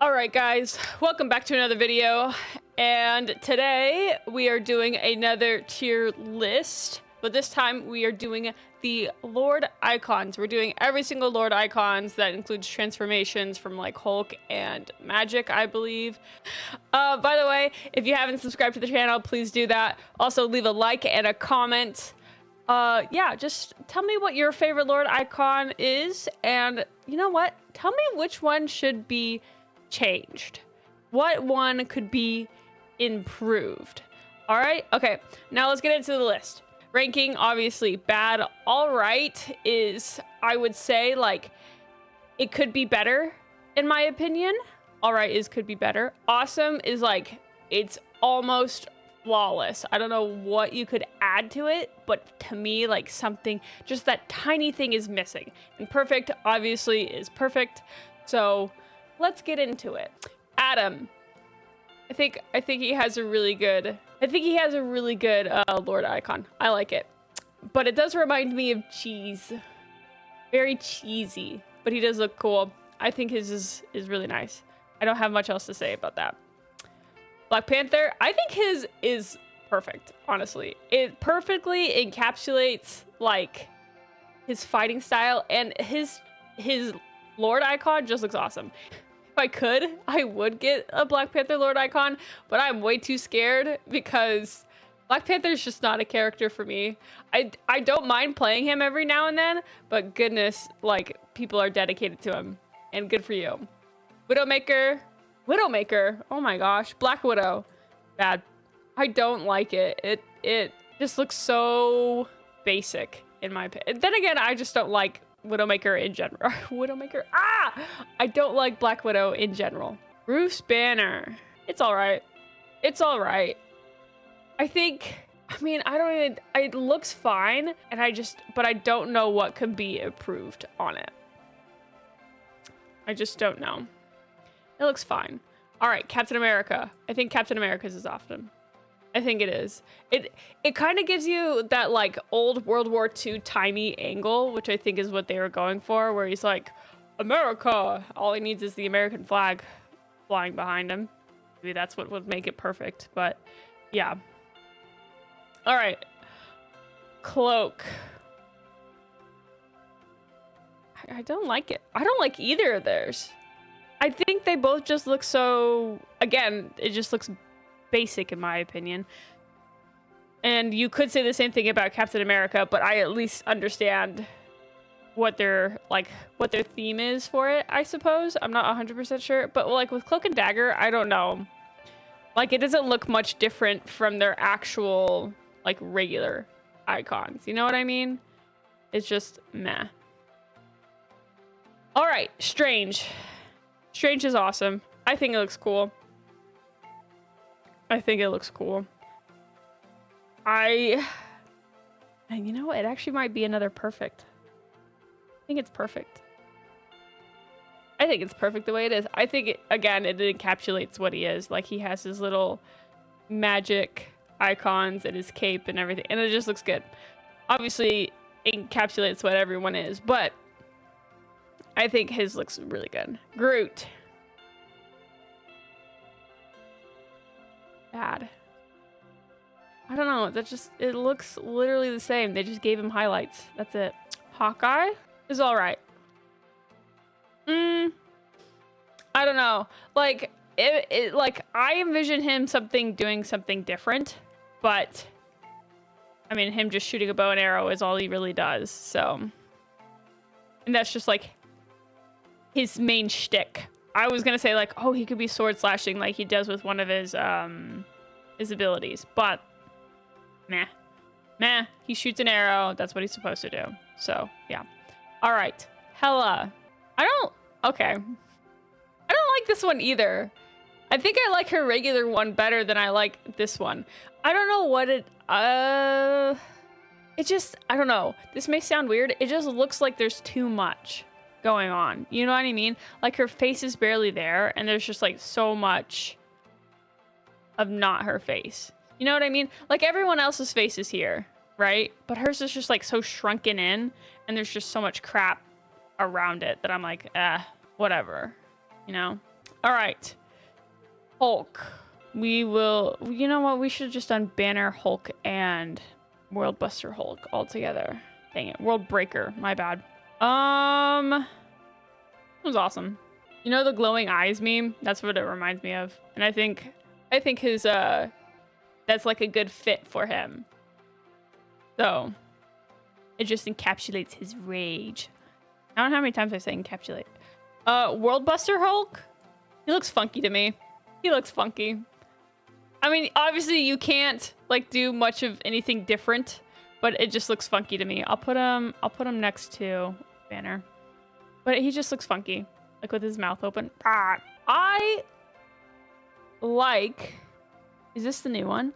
Alright guys, welcome back to another video, and today we are doing another tier list, but this time we are doing the Lord icons. We're doing every single Lord icons. That includes transformations from like Hulk and Magik, I believe. By the way, if you haven't subscribed to the channel, please do that. Also leave a like and a comment. Yeah, just tell me what your favorite Lord icon is, and you know what? Tell me which one should be changed. What one could be improved? All right, okay, now let's get into the list. Ranking, obviously bad. All right is, I would say, like, it could be better in my opinion. All right is could be better. Awesome is like, it's almost flawless. I don't know what you could add to it, but to me, like, something, just that tiny thing is missing. And perfect obviously is perfect, so let's get into it. Adam. I think he has a really good Lord icon. I like it. But it does remind me of cheese. Very cheesy. But he does look cool. I think his is really nice. I don't have much else to say about that. Black Panther. I think his is perfect, honestly. It perfectly encapsulates like his fighting style, and his Lord icon just looks awesome. If I could, I would get a Black Panther Lord icon, but I'm way too scared because Black Panther is just not a character for me. I don't mind playing him every now and then, but goodness, like, people are dedicated to him, and good for you. Widowmaker, oh my gosh, Black Widow, bad. I don't like it. It just looks so basic in my opinion. Then again, I just don't like Widowmaker in general. Widowmaker, I don't like Black Widow in general. Bruce Banner, it's all right. It's all right. I mean, it looks fine, and but I don't know what can be improved on it. I just don't know. It looks fine. All right, Captain America. I think Captain America's is awesome. I think it is. It kind of gives you that like old World War II timey angle, which I think is what they were going for, where he's like, America. All he needs is the American flag flying behind him. Maybe that's what would make it perfect, but yeah. All right. Cloak. I don't like it. I don't like either of theirs. I think they both just look so, again, it just looks basic in my opinion. And you could say the same thing about Captain America, but I at least understand what their theme is for it, I suppose. I'm not 100% sure, but like with Cloak and Dagger, I don't know. Like, it doesn't look much different from their actual like regular icons. You know what I mean? It's just meh. All right, Strange. Strange is awesome. I think it looks cool. I think it looks cool. And you know what? It actually might be another perfect. I think it's perfect. I think it's perfect the way it is. I think, again, it encapsulates what he is. Like, he has his little magic icons and his cape and everything. And it just looks good. Obviously, encapsulates what everyone is. But I think his looks really good. Groot. Bad. I don't know. It looks literally the same. They just gave him highlights. That's it. Hawkeye is all right. I don't know. Like, like, I envision him doing something different, but I mean, him just shooting a bow and arrow is all he really does. So, and that's just like his main shtick. I was gonna say like, oh, he could be sword slashing like he does with one of his abilities, but meh. He shoots an arrow. That's what he's supposed to do. So yeah. All right, Hela. I don't like this one either. I think I like her regular one better than I like this one. I don't know what I don't know. This may sound weird. It just looks like there's too much going on. You know what I mean? Like, her face is barely there, and there's just like so much of not her face. You know what I mean? Like, everyone else's face is here, right? But hers is just like so shrunken in, and there's just so much crap around it that I'm like, whatever, you know? All right. Hulk. We will... You know what? We should have just done Banner, Hulk, and Worldbuster Hulk all together. Dang it. World Breaker. My bad. It was awesome. You know the glowing eyes meme? That's what it reminds me of. And I think his, that's like a good fit for him. So, it just encapsulates his rage. I don't know how many times I say encapsulate. Worldbuster Hulk? He looks funky to me. He looks funky. I mean, obviously you can't like do much of anything different, but it just looks funky to me. I'll put him next to Banner. But he just looks funky. Like with his mouth open. I like... Is this the new one?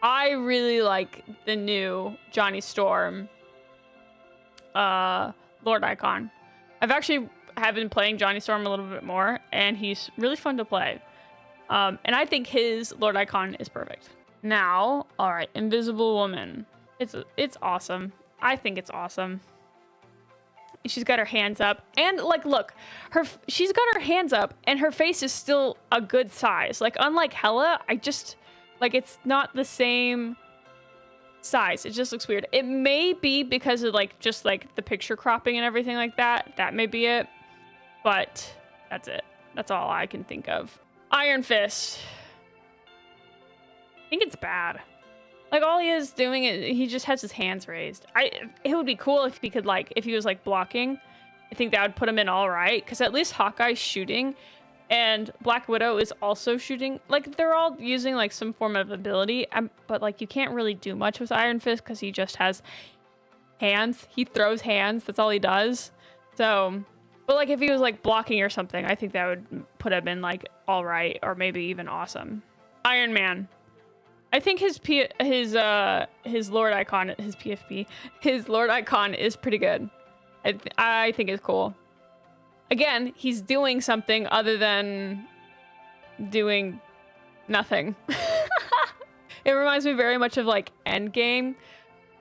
I really like the new Johnny Storm Lord Icon. I've actually been playing Johnny Storm a little bit more, and he's really fun to play. And I think his Lord Icon is perfect. Now, all right, Invisible Woman. It's awesome. I think it's awesome. She's got her hands up, and like, look, she's got her hands up, and her face is still a good size. Like, unlike Hela, like, it's not the same size. It just looks weird. It may be because of like just like the picture cropping and everything like that. That may be it, but that's it. That's all I can think of. Iron Fist. I think it's bad. Like, all he is doing is he just has his hands raised. It would be cool if he could, like, if he was, like, blocking. I think that would put him in all right. Because at least Hawkeye's shooting. And Black Widow is also shooting. Like, they're all using, like, some form of ability. But, like, you can't really do much with Iron Fist because he just has hands. He throws hands. That's all he does. So, but, like, if he was, like, blocking or something, I think that would put him in, like, all right. Or maybe even awesome. Iron Man. I think his Lord Icon, his PFP, his Lord Icon is pretty good. I think it's cool. Again, he's doing something other than doing nothing. It reminds me very much of like Endgame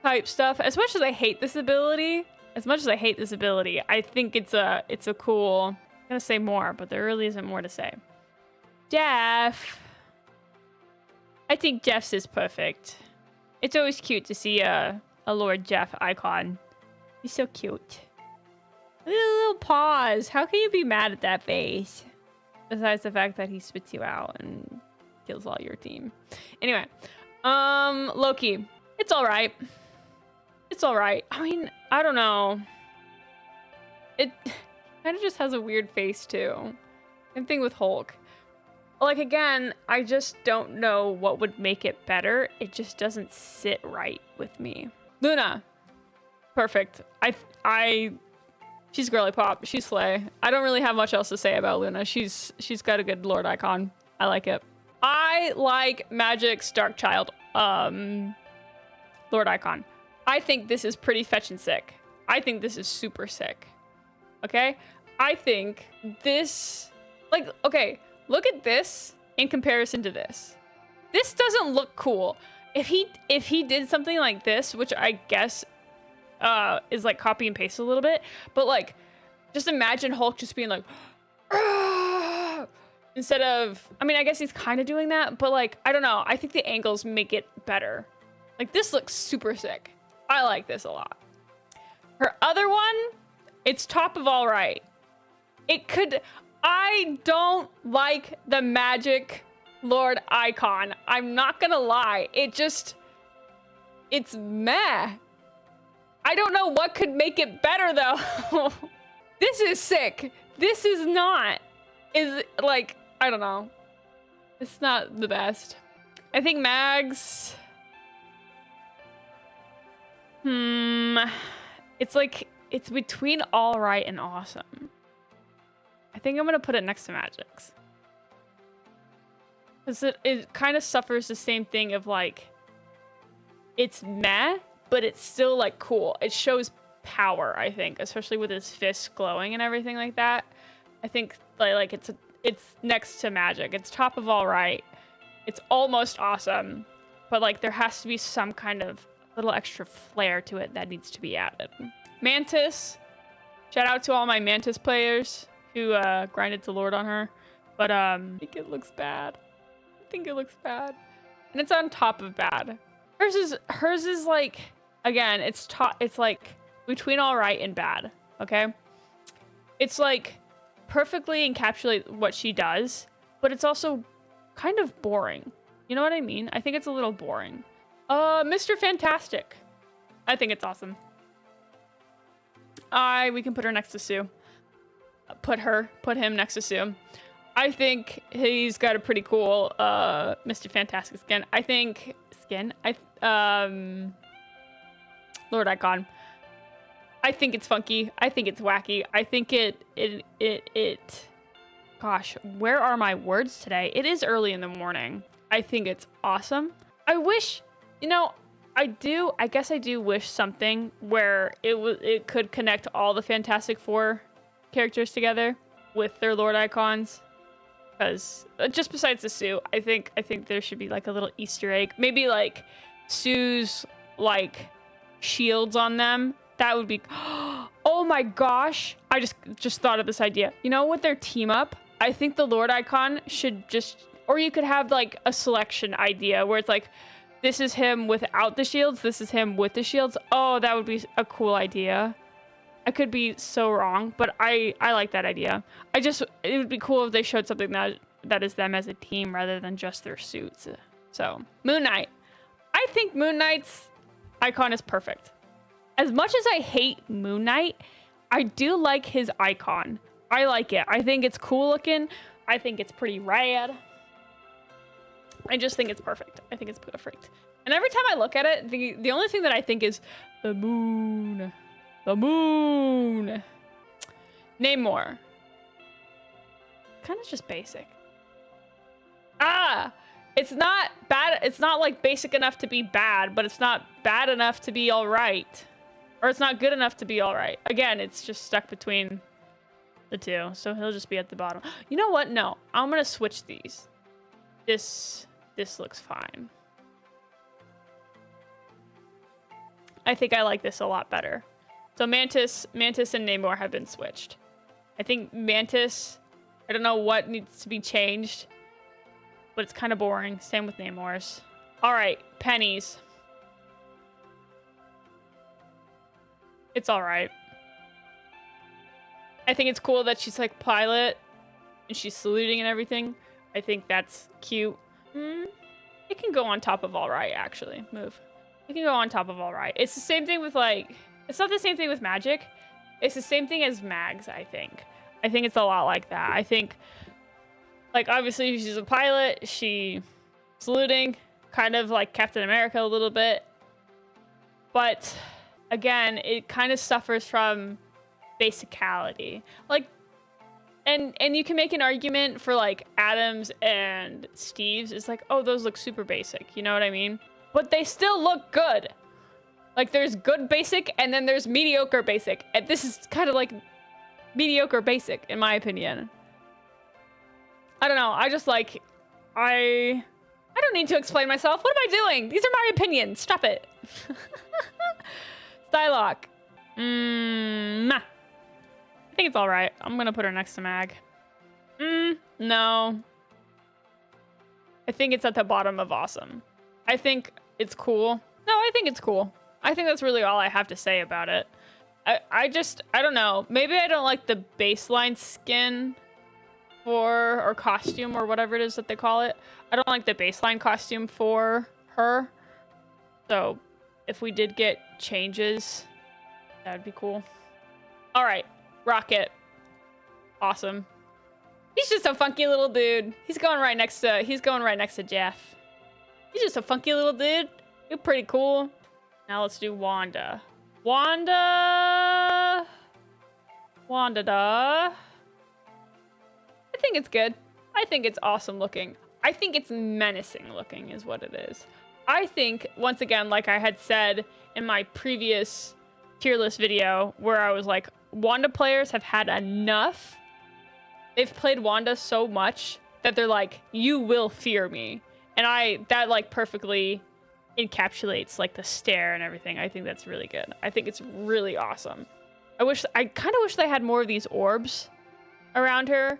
type stuff. As much as I hate this ability, I think it's a cool. I'm gonna say more, but there really isn't more to say. Jeff. I think Jeff's is perfect. It's always cute to see a Lord Jeff icon. He's so cute. Little paws. How can you be mad at that face? Besides the fact that he spits you out and kills all your team. Anyway, Loki. It's all right. It's all right. I mean, I don't know. It kind of just has a weird face too. Same thing with Hulk. Like, again, I just don't know what would make it better. It just doesn't sit right with me. Luna. Perfect. She's girly pop. She's slay. I don't really have much else to say about Luna. She's got a good Lord Icon. I like it. I like Magik's Darkchild Lord Icon. I think this is pretty fetching sick. I think this is super sick. Okay? I think this... Like, okay... Look at this in comparison to this. This doesn't look cool. If he did something like this, which I guess is like copy and paste a little bit, but like just imagine Hulk just being like instead of, I mean, I guess he's kind of doing that, but like, I don't know. I think the angles make it better. Like, this looks super sick. I like this a lot. Her other one, it's top of all right. It could... I don't like the Magik Lord Icon. I'm not gonna lie. It's meh. I don't know what could make it better though. This is sick. This is not. Is like, I don't know. It's not the best. I think Mags. It's like, it's between all right and awesome. I think I'm going to put it next to Magik's. Because it kind of suffers the same thing of like, it's meh, but it's still like cool. It shows power, I think, especially with his fists glowing and everything like that. I think like it's next to Magik. It's top of all right. It's almost awesome. But like there has to be some kind of little extra flair to it that needs to be added. Mantis. Shout out to all my Mantis players who grinded to Lord on her. But I think it looks bad. I think it looks bad. And it's on top of bad. Hers is like, again, it's like between all right and bad, okay? It's like perfectly encapsulate what she does, but it's also kind of boring. You know what I mean? I think it's a little boring. Mr. Fantastic. I think it's awesome. We can put her next to Sue. Put him next to Sue. I think he's got a pretty cool Mr. Fantastic skin. I think Lord Icon. I think it's funky. I think it's wacky. I think it gosh, where are my words today? It is early in the morning. I think it's awesome. I wish, you know, I guess I do wish something where it could connect all the Fantastic Four characters together with their Lord Icons. Because just besides the Sue, I think there should be like a little Easter egg. Maybe like Sue's like shields on them. That would be, oh my gosh. I just thought of this idea. You know, with their team up, I think the Lord Icon should just, or you could have like a selection idea where it's like, this is him without the shields. This is him with the shields. Oh, that would be a cool idea. I could be so wrong, but I like that idea. It would be cool if they showed something that is them as a team rather than just their suits. So, Moon Knight. I think Moon Knight's icon is perfect. As much as I hate Moon Knight, I do like his icon. I like it. I think it's cool looking. I think it's pretty rad. I just think it's perfect. I think it's perfect. And every time I look at it, the only thing that I think is the moon. The moon. Namor. Kind of just basic. It's not bad. It's not like basic enough to be bad, but it's not bad enough to be all right. Or it's not good enough to be all right. Again, it's just stuck between the two. So he'll just be at the bottom. You know what? No, I'm going to switch these. This looks fine. I think I like this a lot better. So Mantis and Namor have been switched. I think Mantis, I don't know what needs to be changed, but it's kind of boring. Same with Namor's. All right, Peni's. It's all right. I think it's cool that she's like pilot and she's saluting and everything. I think that's cute. It can go on top of all right, actually. Move. It can go on top of all right. It's the same thing with like, it's not the same thing with Magik. It's the same thing as Mags, I think. I think it's a lot like that. I think, like, obviously she's a pilot. She saluting, kind of like Captain America a little bit. But again, it kind of suffers from basicality. Like, and you can make an argument for like Adams and Steve's. It's like, oh, those look super basic. You know what I mean? But they still look good. Like, there's good basic and then there's mediocre basic. And this is kind of like mediocre basic, in my opinion. I don't know. I just like, I don't need to explain myself. What am I doing? These are my opinions. Stop it. Psylocke. Nah. I think it's all right. I'm going to put her next to Mag. No. I think it's at the bottom of awesome. I think it's cool. No, I think it's cool. I think that's really all I have to say about it. I don't know. Maybe I don't like the baseline skin or costume or whatever it is that they call it. I don't like the baseline costume for her. So if we did get changes, that would be cool. All right. Rocket. Awesome. He's just a funky little dude. He's going right next to Jeff. He's just a funky little dude. You're pretty cool. Now let's do Wanda. Wanda da. I think it's good. I think it's awesome looking. I think it's menacing looking is what it is. I think, once again, like I had said in my previous tier list video where I was like, Wanda players have had enough. They've played Wanda so much that they're like, you will fear me. And that like perfectly encapsulates like the stare and everything. I think that's really good. I think it's really awesome. I kind of wish they had more of these orbs around her.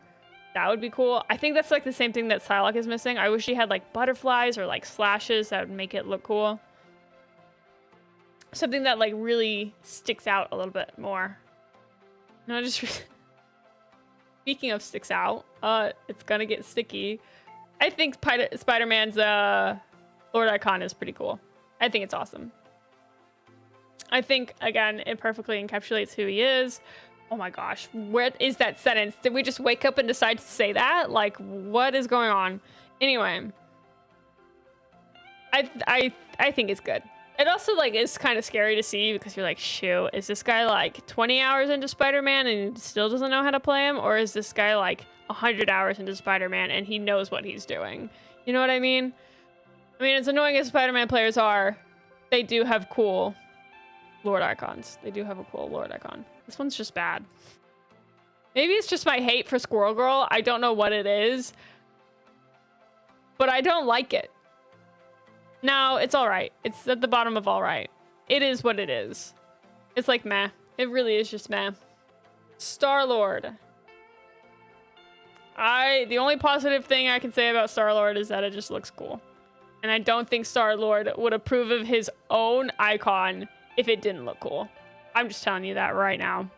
That would be cool. I think that's like the same thing that Psylocke is missing. I wish she had like butterflies or like slashes. That would make it look cool. Something that like really sticks out a little bit more. No, just speaking of sticks out, it's gonna get sticky. I think Spider-Man's Lord Icon is pretty cool. I think it's awesome. I think, again, it perfectly encapsulates who he is. Oh my gosh, where is that sentence? Did we just wake up and decide to say that? Like, what is going on? Anyway, I think it's good. It also like is kind of scary to see because you're like, shoot, is this guy like 20 hours into Spider-Man and still doesn't know how to play him? Or is this guy like 100 hours into Spider-Man and he knows what he's doing? You know what I mean? I mean, as annoying as Spider-Man players are, they do have cool Lord Icons. They do have a cool Lord Icon. This one's just bad. Maybe it's just my hate for Squirrel Girl. I don't know what it is, but I don't like it. No, it's all right. It's at the bottom of all right. It is what it is. It's like meh. It really is just meh. Star-Lord. The only positive thing I can say about Star-Lord is that it just looks cool. And I don't think Star-Lord would approve of his own icon if it didn't look cool. I'm just telling you that right now.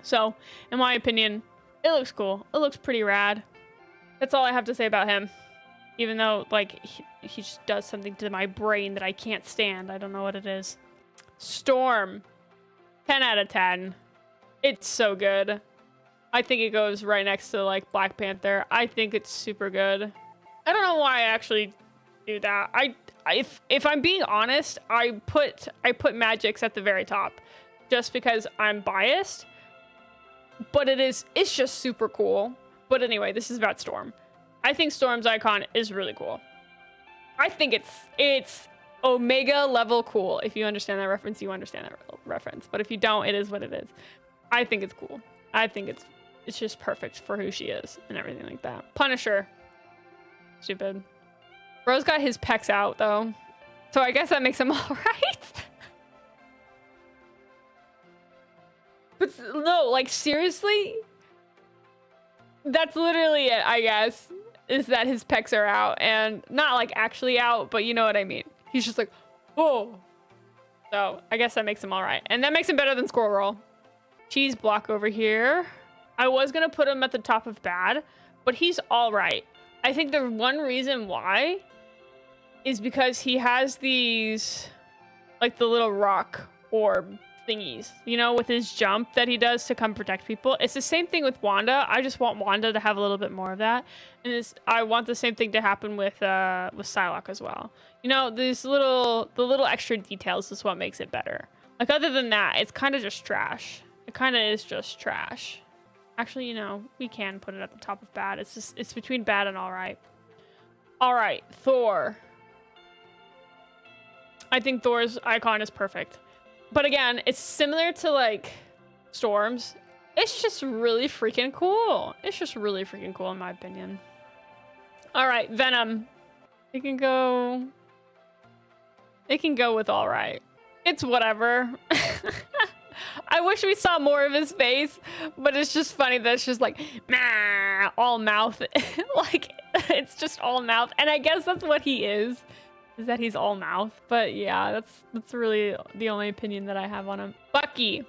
So, in my opinion, it looks cool. It looks pretty rad. That's all I have to say about him. Even though, like, he just does something to my brain that I can't stand. I don't know what it is. Storm. 10 out of 10. It's so good. I think it goes right next to, like, Black Panther. I think it's super good. I don't know why I actually do that. If I'm being honest, I put Magik's at the very top. Just because I'm biased. But it's just super cool. But anyway, this is about Storm. I think Storm's icon is really cool. I think it's Omega level cool. If you understand that reference, you understand that reference. But if you don't, it is what it is. I think it's cool. I think it's just perfect for who she is and everything like that. Punisher. Stupid. Bro's got his pecs out though. So I guess that makes him all right. But no, like seriously? That's literally it, I guess. Is that his pecs are out, and not like actually out, but you know what I mean. He's just like, oh. So I guess that makes him all right, and that makes him better than Squirrel Girl. Cheese block over here. I was gonna put him at the top of bad, but he's all right. I think the one reason why is because he has these, like the little rock orb thingies, you know, with his jump that he does to come protect people. It's the same thing with Wanda. I just want Wanda to have a little bit more of that, and I want the same thing to happen with Psylocke as well. You know, the little extra details is what makes it better. Like other than that, it's kind of just trash. It kind of is just trash. Actually, you know, we can put it at the top of bad. It's between bad and all right. All right, Thor. I think Thor's icon is perfect. But again, it's similar to like Storm's. It's just really freaking cool. It's just really freaking cool in my opinion. All right, Venom. It can go with all right. It's whatever. I wish we saw more of his face, but it's just funny that it's just like, nah, all mouth. Like, it's just all mouth. And I guess that's what he is that he's all mouth. But yeah, that's really the only opinion that I have on him. Bucky.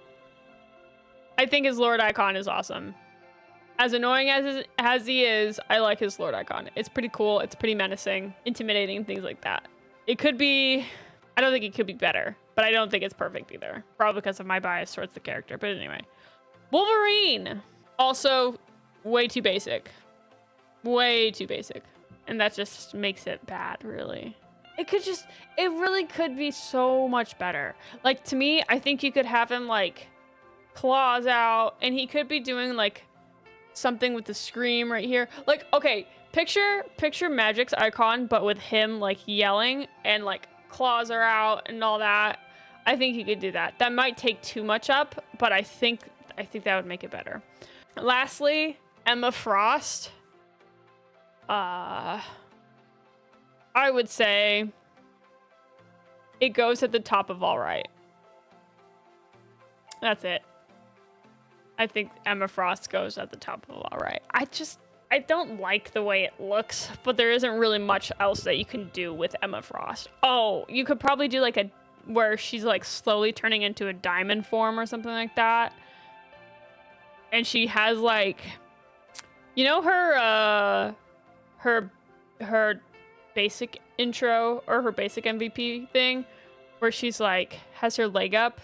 I think his Lord icon is awesome. As annoying as he is, I like his Lord icon. It's pretty cool. It's pretty menacing, intimidating, things like that. It could be, I don't think it could be better, but I don't think it's perfect either. Probably because of my bias towards the character. But anyway, Wolverine. Also way too basic. Way too basic. And that just makes it bad, really. It really could be so much better. Like, to me, I think you could have him, like, claws out, and he could be doing, like, something with the scream right here. Like, okay, picture Magik's icon, but with him, like, yelling, and, like, claws are out and all that. I think you could do that. That might take too much up, but I think that would make it better. Lastly, Emma Frost. I would say it goes at the top of all right. That's it. I think Emma Frost goes at the top of all right. I don't like the way it looks, but there isn't really much else that you can do with Emma Frost. Oh, you could probably do like where she's like slowly turning into a diamond form or something like that. And she has like, you know, her basic intro or her basic MVP thing where she's like has her leg up.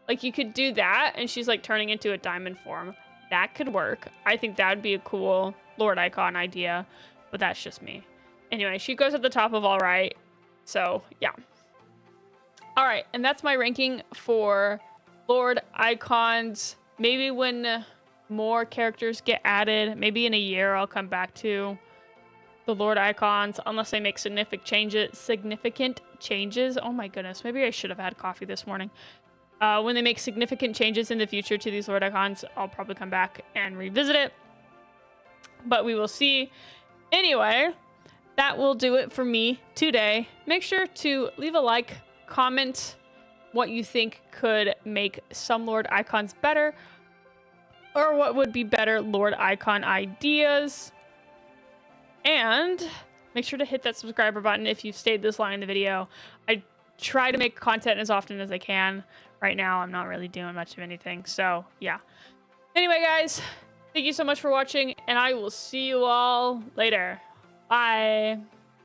Like you could do that and she's like turning into a diamond form. That could work. I think that would be a cool Lord Icon idea, but that's just me. Anyway, she goes at the top of all right. So yeah. All right, and that's my ranking for Lord Icons. Maybe when more characters get added, maybe in a year I'll come back to the Lord Icons, unless they make significant changes. Oh my goodness, maybe I should have had coffee this morning. When they make significant changes in the future to these Lord Icons, I'll probably come back and revisit it. But we will see. Anyway, that will do it for me today. Make sure to leave a like, comment what you think could make some Lord Icons better, or what would be better Lord Icon ideas. And make sure to hit that subscriber button if you've stayed this long in the video. I try to make content as often as I can. Right now, I'm not really doing much of anything. So, yeah. Anyway, guys, thank you so much for watching, and I will see you all later. Bye.